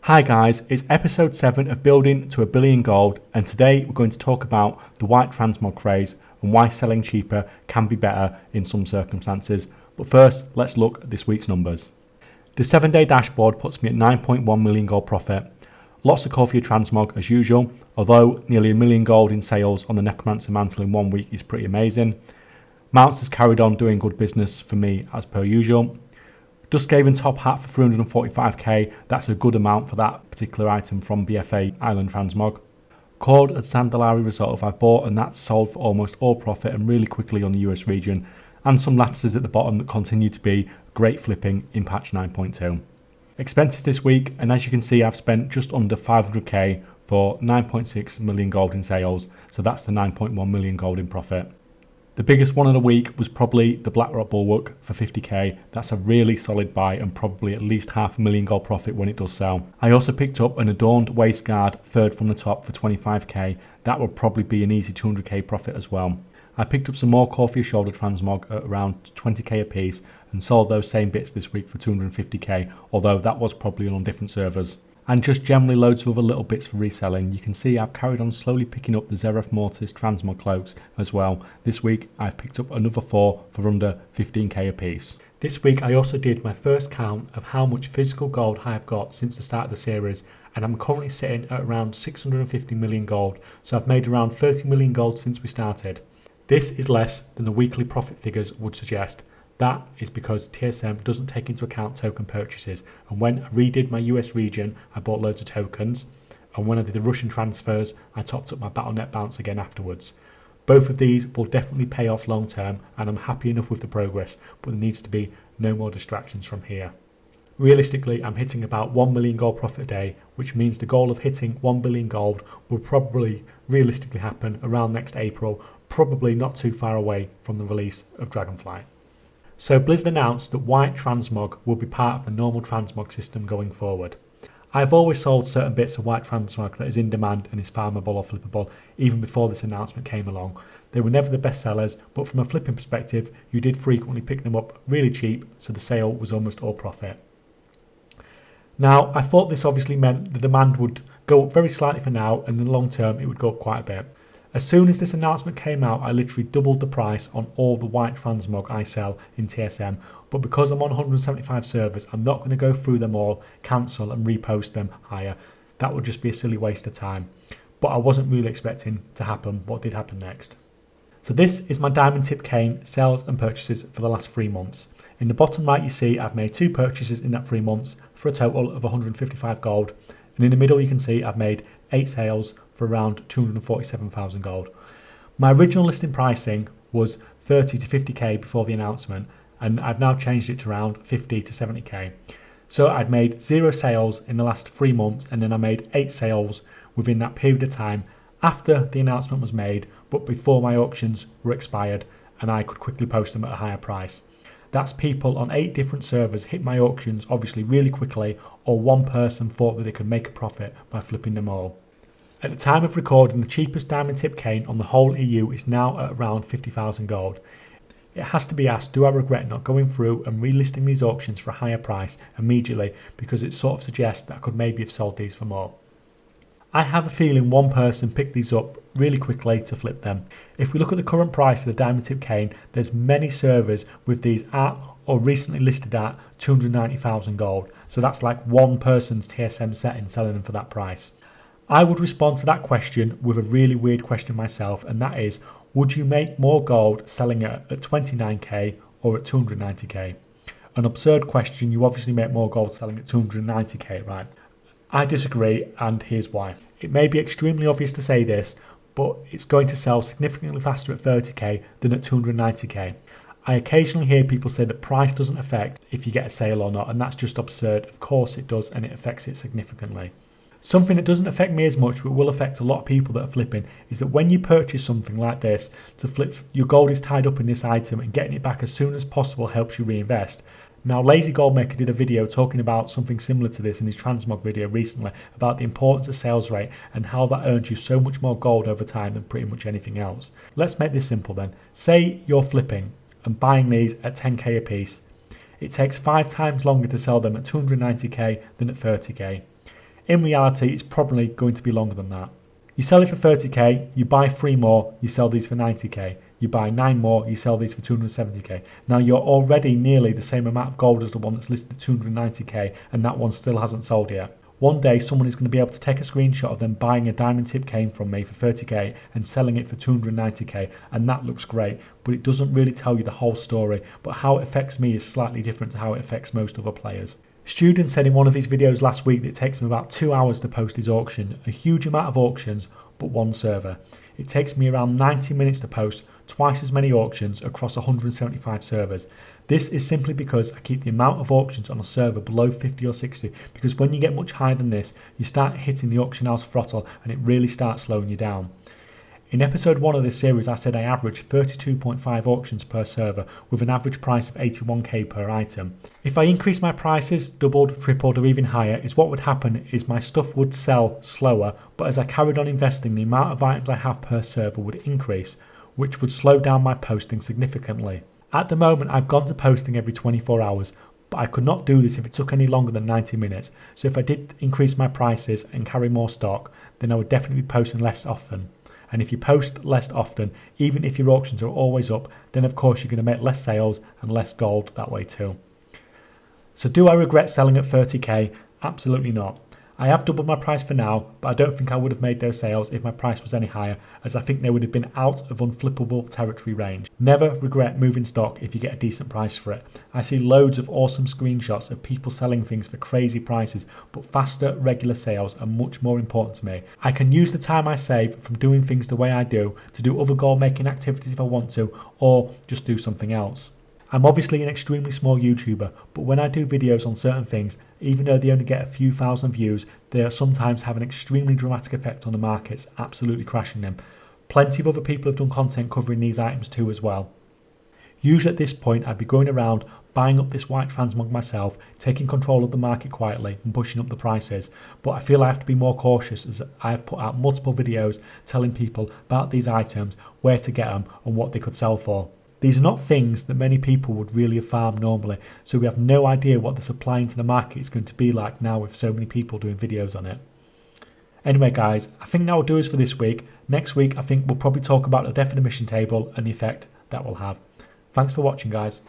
Hi guys, it's episode 7 of Building to a Billion Gold, and today we're going to talk about the white transmog craze and why selling cheaper can be better in some circumstances. But first, let's look at this week's numbers. The 7-day dashboard puts me at 9.1 million gold profit. Lots of call for your transmog as usual, although nearly a million gold in sales on the Necromancer Mantle in 1 week is pretty amazing. Mounts has carried on doing good business for me as per usual. Duskhaven top hat for 345k, that's a good amount for that particular item from BFA Island Transmog. Cord and Sandalari Resolve I've bought, and that's sold for almost all profit and really quickly on the US region, and some lattices at the bottom that continue to be great flipping in patch 9.2. Expenses this week, and as you can see I've spent just under 500k for 9.6 million gold in sales, so that's the 9.1 million gold in profit. The biggest one of the week was probably the Blackrock Bulwark for 50k. That's a really solid buy and probably at least $500,000 gold profit when it does sell. I also picked up an Adorned Waist Guard third from the top for 25k. That would probably be an easy 200k profit as well. I picked up some more Corphia Shoulder Transmog at around 20k a piece and sold those same bits this week for 250k, although that was probably on different servers. And just generally loads of other little bits for reselling. You can see I've carried on slowly picking up the Zereth Mortis Transmog cloaks as well. This week I've picked up another 4 for under 15k a piece. This week I also did my first count of how much physical gold I have got since the start of the series, and I'm currently sitting at around 650 million gold, so I've made around 30 million gold since we started. This is less than the weekly profit figures would suggest. That is because TSM doesn't take into account token purchases, and when I redid my US region I bought loads of tokens, and when I did the Russian transfers I topped up my battlenet bounce again afterwards. Both of these will definitely pay off long term, and I'm happy enough with the progress, but there needs to be no more distractions from here. Realistically, I'm hitting about 1 million gold profit a day, which means the goal of hitting 1 billion gold will probably realistically happen around next April, probably not too far away from the release of Dragonflight. So Blizzard announced that white transmog will be part of the normal transmog system going forward. I've always sold certain bits of white transmog that is in demand and is farmable or flippable, even before this announcement came along. They were never the best sellers, but from a flipping perspective, you did frequently pick them up really cheap, so the sale was almost all profit. Now, I thought this obviously meant the demand would go up very slightly for now, and in the long term it would go up quite a bit. As soon as this announcement came out, I literally doubled the price on all the white transmog I sell in TSM, but because I'm on 175 servers, I'm not going to go through them all, cancel and repost them higher. That would just be a silly waste of time. But I wasn't really expecting to happen what did happen next. So this is my diamond tip cane sales and purchases for the last 3 months. In the bottom right you see I've made 2 purchases in that 3 months for a total of 155 gold. And in the middle you can see I've made 8 sales for around 247,000 gold. My original listing pricing was 30 to 50k before the announcement, and I've now changed it to around 50 to 70k. So I'd made 0 sales in the last 3 months, and then I made 8 sales within that period of time after the announcement was made, but before my auctions were expired and I could quickly post them at a higher price. That's people on 8 different servers hit my auctions obviously really quickly, or one person thought that they could make a profit by flipping them all. At the time of recording, the cheapest diamond tip cane on the whole EU is now at around 50,000 gold. It has to be asked, do I regret not going through and relisting these auctions for a higher price immediately, because it sort of suggests that I could maybe have sold these for more. I have a feeling one person picked these up really quickly to flip them. If we look at the current price of the diamond tip cane, there's many servers with these at or recently listed at 290,000 gold. So that's like one person's TSM setting selling them for that price. I would respond to that question with a really weird question myself, and that is, would you make more gold selling it at 29k or at 290k? An absurd question. You obviously make more gold selling at 290k, right? I disagree, and here's why. It may be extremely obvious to say this, but it's going to sell significantly faster at 30k than at 290k. I occasionally hear people say that price doesn't affect if you get a sale or not, and that's just absurd. Of course it does, and it affects it significantly. Something that doesn't affect me as much, but will affect a lot of people that are flipping, is that when you purchase something like this, to flip, your gold is tied up in this item, and getting it back as soon as possible helps you reinvest. Now, Lazy Goldmaker did a video talking about something similar to this in his transmog video recently, about the importance of sales rate and how that earns you so much more gold over time than pretty much anything else. Let's make this simple then. Say you're flipping and buying these at 10k a piece. It takes 5 times longer to sell them at 290k than at 30k. In reality, it's probably going to be longer than that. You sell it for 30k, you buy 3 more, you sell these for 90k. You buy 9 more, you sell these for 270k. Now you're already nearly the same amount of gold as the one that's listed at 290k, and that one still hasn't sold yet. One day someone is going to be able to take a screenshot of them buying a diamond tip cane from me for 30k and selling it for 290k, and that looks great, but it doesn't really tell you the whole story. But how it affects me is slightly different to how it affects most other players. Student said in one of his videos last week that it takes him about 2 hours to post his auction, a huge amount of auctions, but one server. It takes me around 90 minutes to post twice as many auctions across 175 servers. This is simply because I keep the amount of auctions on a server below 50 or 60, because when you get much higher than this, you start hitting the auction house throttle and it really starts slowing you down. In episode 1 of this series, I said I average 32.5 auctions per server with an average price of 81k per item. If I increase my prices, doubled, tripled or even higher, what would happen is my stuff would sell slower, but as I carried on investing, the amount of items I have per server would increase, which would slow down my posting significantly. At the moment, I've gone to posting every 24 hours, but I could not do this if it took any longer than 90 minutes. So if I did increase my prices and carry more stock, then I would definitely be posting less often. And if you post less often, even if your auctions are always up, then of course you're going to make less sales and less gold that way too. So do I regret selling at 30k? Absolutely not. I have doubled my price for now, but I don't think I would have made those sales if my price was any higher, as I think they would have been out of unflippable territory range. Never regret moving stock if you get a decent price for it. I see loads of awesome screenshots of people selling things for crazy prices, but faster, regular sales are much more important to me. I can use the time I save from doing things the way I do to do other goal making activities if I want to, or just do something else. I'm obviously an extremely small YouTuber, but when I do videos on certain things, even though they only get a few thousand views, they sometimes have an extremely dramatic effect on the markets, absolutely crashing them. Plenty of other people have done content covering these items too as well. Usually at this point, I'd be going around buying up this white transmog myself, taking control of the market quietly and pushing up the prices, but I feel I have to be more cautious as I have put out multiple videos telling people about these items, where to get them and what they could sell for. These are not things that many people would really have farmed normally, so we have no idea what the supply into the market is going to be like now with so many people doing videos on it. Anyway guys, I think that will do us for this week. Next week I think we'll probably talk about the death of the mission table and the effect that will have. Thanks for watching guys.